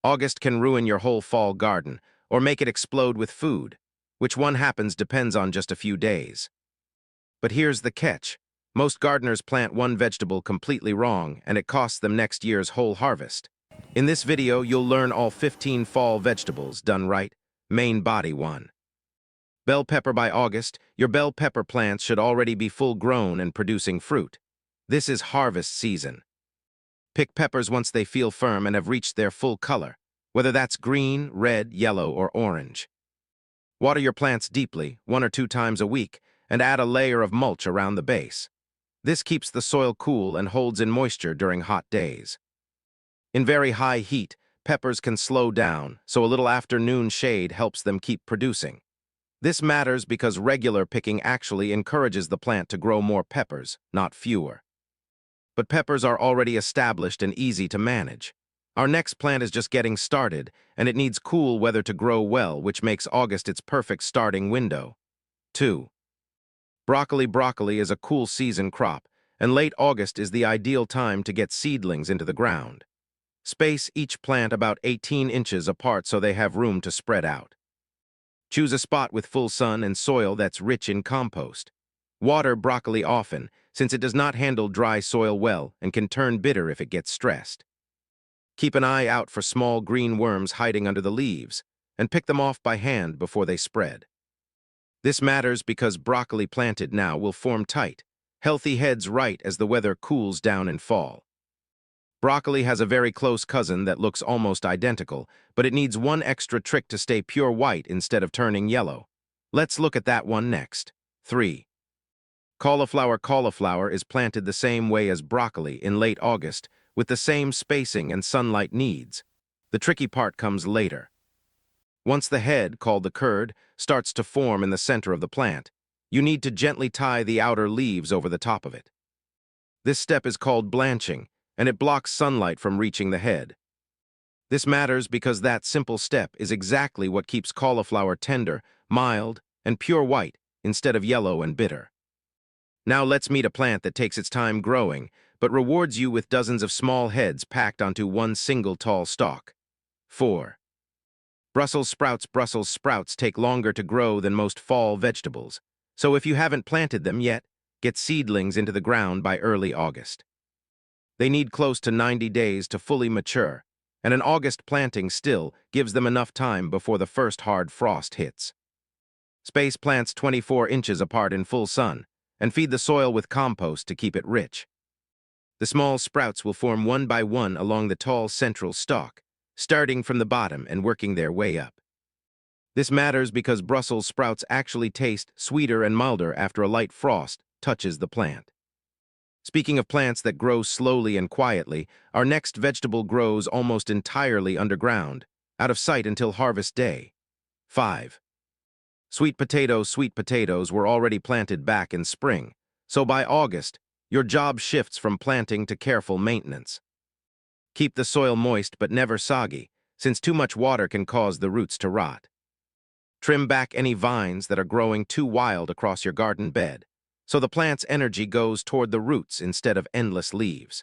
August can ruin your whole fall garden or make it explode with food. Which one happens depends on just a few days. But here's the catch. Most gardeners plant one vegetable completely wrong, and it costs them next year's whole harvest. In this video, you'll learn all 15 fall vegetables done right. Main body 1. Bell pepper. By August, your bell pepper plants should already be full grown and producing fruit. This is harvest season. Pick peppers once they feel firm and have reached their full color, whether that's green, red, yellow, or orange. Water your plants deeply, 1 or 2 times a week, and add a layer of mulch around the base. This keeps the soil cool and holds in moisture during hot days. In very high heat, peppers can slow down, so a little afternoon shade helps them keep producing. This matters because regular picking actually encourages the plant to grow more peppers, not fewer. But peppers are already established and easy to manage. Our next plant is just getting started, and it needs cool weather to grow well, which makes August its perfect starting window. 2. Broccoli. Broccoli is a cool season crop, and late August is the ideal time to get seedlings into the ground. Space each plant about 18 inches apart so they have room to spread out. Choose a spot with full sun and soil that's rich in compost. Water broccoli often, since it does not handle dry soil well and can turn bitter if it gets stressed. Keep an eye out for small green worms hiding under the leaves, and pick them off by hand before they spread. This matters because broccoli planted now will form tight, healthy heads right as the weather cools down in fall. Broccoli has a very close cousin that looks almost identical, but it needs one extra trick to stay pure white instead of turning yellow. Let's look at that one next. 3. Cauliflower. Cauliflower is planted the same way as broccoli in late August, with the same spacing and sunlight needs. The tricky part comes later. Once the head, called the curd, starts to form in the center of the plant, you need to gently tie the outer leaves over the top of it. This step is called blanching, and it blocks sunlight from reaching the head. This matters because that simple step is exactly what keeps cauliflower tender, mild, and pure white instead of yellow and bitter. Now let's meet a plant that takes its time growing, but rewards you with dozens of small heads packed onto one single tall stalk. 4. Brussels sprouts. Brussels sprouts take longer to grow than most fall vegetables, so if you haven't planted them yet, get seedlings into the ground by early August. They need close to 90 days to fully mature, and an August planting still gives them enough time before the first hard frost hits. Space plants 24 inches apart in full sun, and feed the soil with compost to keep it rich. The small sprouts will form one by one along the tall central stalk, starting from the bottom and working their way up. This matters because Brussels sprouts actually taste sweeter and milder after a light frost touches the plant. Speaking of plants that grow slowly and quietly, our next vegetable grows almost entirely underground, out of sight until harvest day. 5. Sweet potatoes. Sweet potatoes were already planted back in spring, so by August, your job shifts from planting to careful maintenance. Keep the soil moist but never soggy, since too much water can cause the roots to rot. Trim back any vines that are growing too wild across your garden bed, so the plant's energy goes toward the roots instead of endless leaves.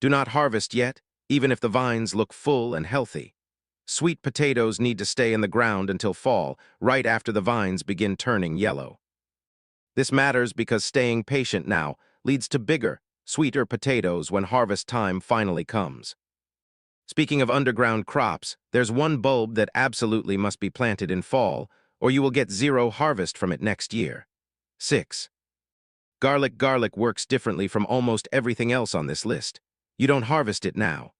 Do not harvest yet, even if the vines look full and healthy. Sweet potatoes need to stay in the ground until fall, right after the vines begin turning yellow. This matters because staying patient now leads to bigger, sweeter potatoes when harvest time finally comes. Speaking of underground crops, there's one bulb that absolutely must be planted in fall, or you will get zero harvest from it next year. 6. Garlic. Garlic works differently from almost everything else on this list. You don't harvest it now.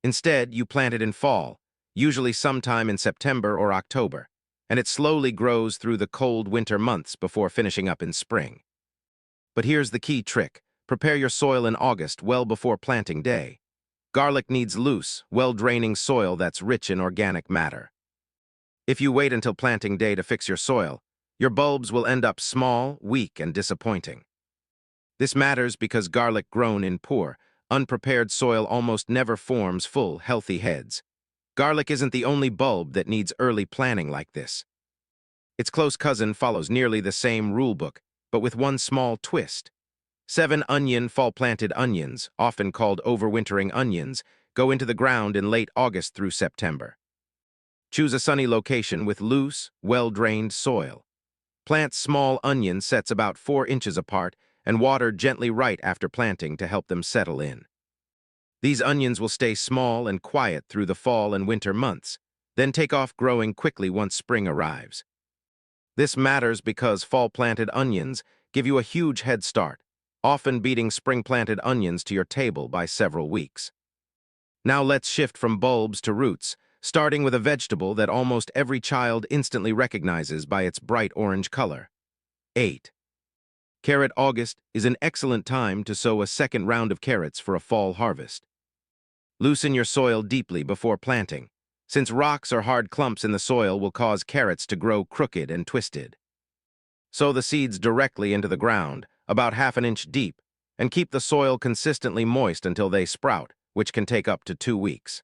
Instead, you plant it in fall, usually sometime in September or October, and it slowly grows through the cold winter months before finishing up in spring. But here's the key trick. Prepare your soil in August well before planting day. Garlic needs loose, well-draining soil that's rich in organic matter. If you wait until planting day to fix your soil, your bulbs will end up small, weak, and disappointing. This matters because garlic grown in poor, unprepared soil almost never forms full, healthy heads. Garlic isn't the only bulb that needs early planning like this. Its close cousin follows nearly the same rulebook, but with one small twist. 7 onion. Fall-planted onions, often called overwintering onions, go into the ground in late August through September. Choose a sunny location with loose, well-drained soil. Plant small onion sets about 4 inches apart and water gently right after planting to help them settle in. These onions will stay small and quiet through the fall and winter months, then take off growing quickly once spring arrives. This matters because fall-planted onions give you a huge head start, often beating spring-planted onions to your table by several weeks. Now let's shift from bulbs to roots, starting with a vegetable that almost every child instantly recognizes by its bright orange color. 8. Carrot. August is an excellent time to sow a second round of carrots for a fall harvest. Loosen your soil deeply before planting, since rocks or hard clumps in the soil will cause carrots to grow crooked and twisted. Sow the seeds directly into the ground, about half an inch deep, and keep the soil consistently moist until they sprout, which can take up to 2 weeks.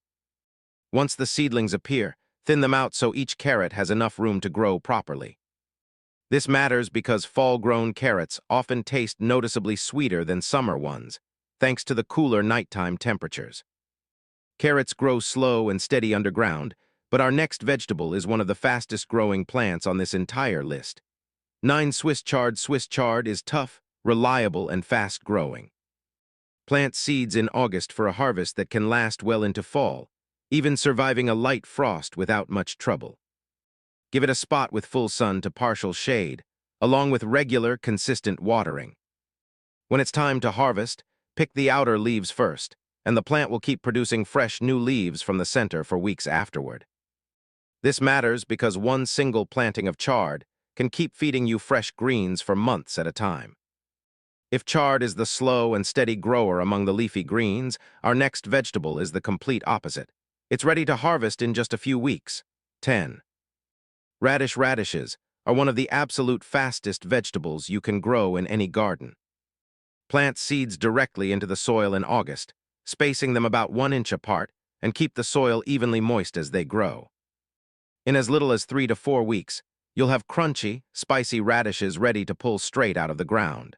Once the seedlings appear, thin them out so each carrot has enough room to grow properly. This matters because fall-grown carrots often taste noticeably sweeter than summer ones, thanks to the cooler nighttime temperatures. Carrots grow slow and steady underground, but our next vegetable is one of the fastest-growing plants on this entire list. 9. Swiss chard. Swiss chard is tough, reliable, and fast-growing. Plant seeds in August for a harvest that can last well into fall, even surviving a light frost without much trouble. Give it a spot with full sun to partial shade, along with regular, consistent watering. When it's time to harvest, pick the outer leaves first, and the plant will keep producing fresh new leaves from the center for weeks afterward. This matters because one single planting of chard can keep feeding you fresh greens for months at a time. If chard is the slow and steady grower among the leafy greens, our next vegetable is the complete opposite. It's ready to harvest in just a few weeks. 10. Radish. Radishes are one of the absolute fastest vegetables you can grow in any garden. Plant seeds directly into the soil in August, spacing them about 1 inch apart, and keep the soil evenly moist as they grow. In as little as 3 to 4 weeks, you'll have crunchy, spicy radishes ready to pull straight out of the ground.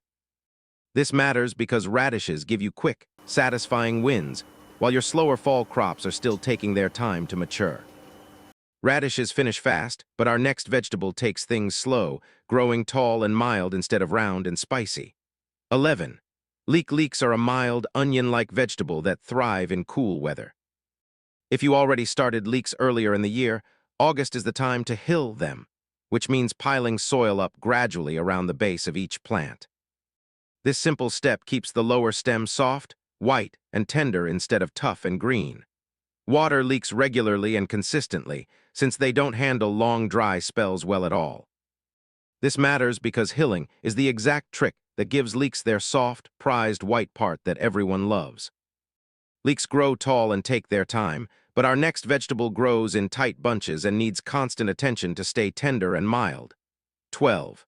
This matters because radishes give you quick, satisfying wins, while your slower fall crops are still taking their time to mature. Radishes finish fast, but our next vegetable takes things slow, growing tall and mild instead of round and spicy. 11. Leeks are a mild, onion-like vegetable that thrive in cool weather. If you already started leeks earlier in the year, August is the time to hill them, which means piling soil up gradually around the base of each plant. This simple step keeps the lower stem soft, white, and tender instead of tough and green. Water leeks regularly and consistently, since they don't handle long dry spells well at all. This matters because hilling is the exact trick that gives leeks their soft, prized white part that everyone loves. Leeks grow tall and take their time, but our next vegetable grows in tight bunches and needs constant attention to stay tender and mild. 12.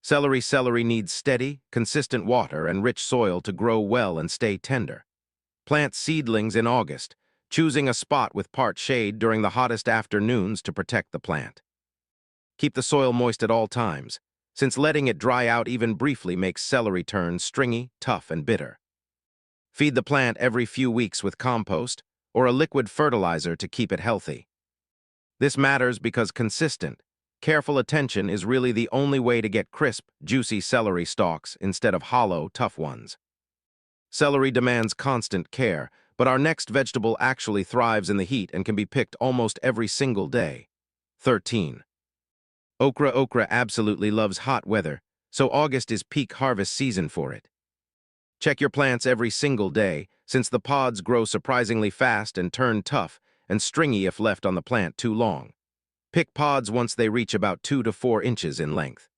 Celery. Celery needs steady, consistent water and rich soil to grow well and stay tender. Plant seedlings in August, choosing a spot with part shade during the hottest afternoons to protect the plant. Keep the soil moist at all times, since letting it dry out even briefly makes celery turn stringy, tough, and bitter. Feed the plant every few weeks with compost or a liquid fertilizer to keep it healthy. This matters because consistent, careful attention is really the only way to get crisp, juicy celery stalks instead of hollow, tough ones. Celery demands constant care, but our next vegetable actually thrives in the heat and can be picked almost every single day. 13. Okra. Okra absolutely loves hot weather, so August is peak harvest season for it. Check your plants every single day, since the pods grow surprisingly fast and turn tough and stringy if left on the plant too long. Pick pods once they reach about 2 to 4 inches in length.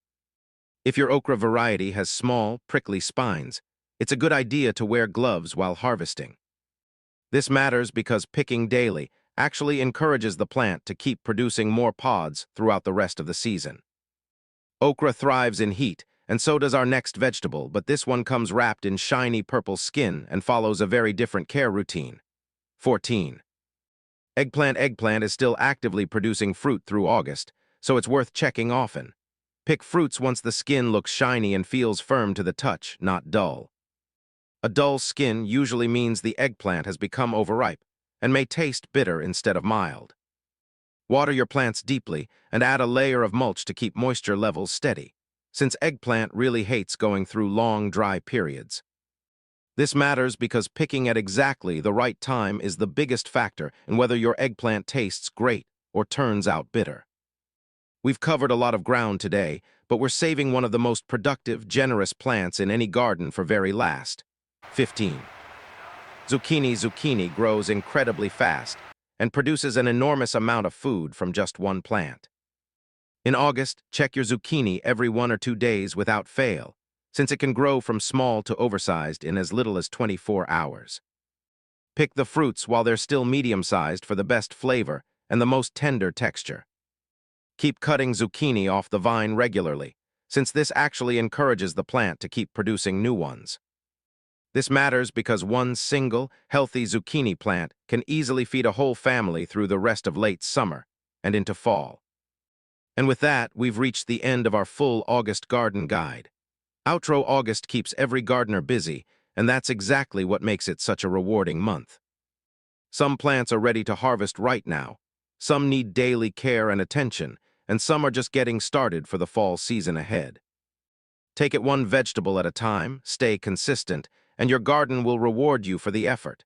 If your okra variety has small, prickly spines, it's a good idea to wear gloves while harvesting. This matters because picking daily actually encourages the plant to keep producing more pods throughout the rest of the season. Okra thrives in heat, and so does our next vegetable, but this one comes wrapped in shiny purple skin and follows a very different care routine. 14. Eggplant. Eggplant is still actively producing fruit through August, so it's worth checking often. Pick fruits once the skin looks shiny and feels firm to the touch, not dull. A dull skin usually means the eggplant has become overripe and may taste bitter instead of mild. Water your plants deeply and add a layer of mulch to keep moisture levels steady, since eggplant really hates going through long, dry periods. This matters because picking at exactly the right time is the biggest factor in whether your eggplant tastes great or turns out bitter. We've covered a lot of ground today, but we're saving one of the most productive, generous plants in any garden for very last. 15. Zucchini grows incredibly fast and produces an enormous amount of food from just one plant. In August, check your zucchini every 1 or 2 days without fail, since it can grow from small to oversized in as little as 24 hours. Pick the fruits while they're still medium-sized for the best flavor and the most tender texture. Keep cutting zucchini off the vine regularly, since this actually encourages the plant to keep producing new ones. This matters because one single, healthy zucchini plant can easily feed a whole family through the rest of late summer and into fall. And with that, we've reached the end of our full August garden guide. Outro August keeps every gardener busy, and that's exactly what makes it such a rewarding month. Some plants are ready to harvest right now, some need daily care and attention, and some are just getting started for the fall season ahead. Take it one vegetable at a time, stay consistent, and your garden will reward you for the effort.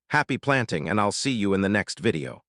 Happy planting, and I'll see you in the next video.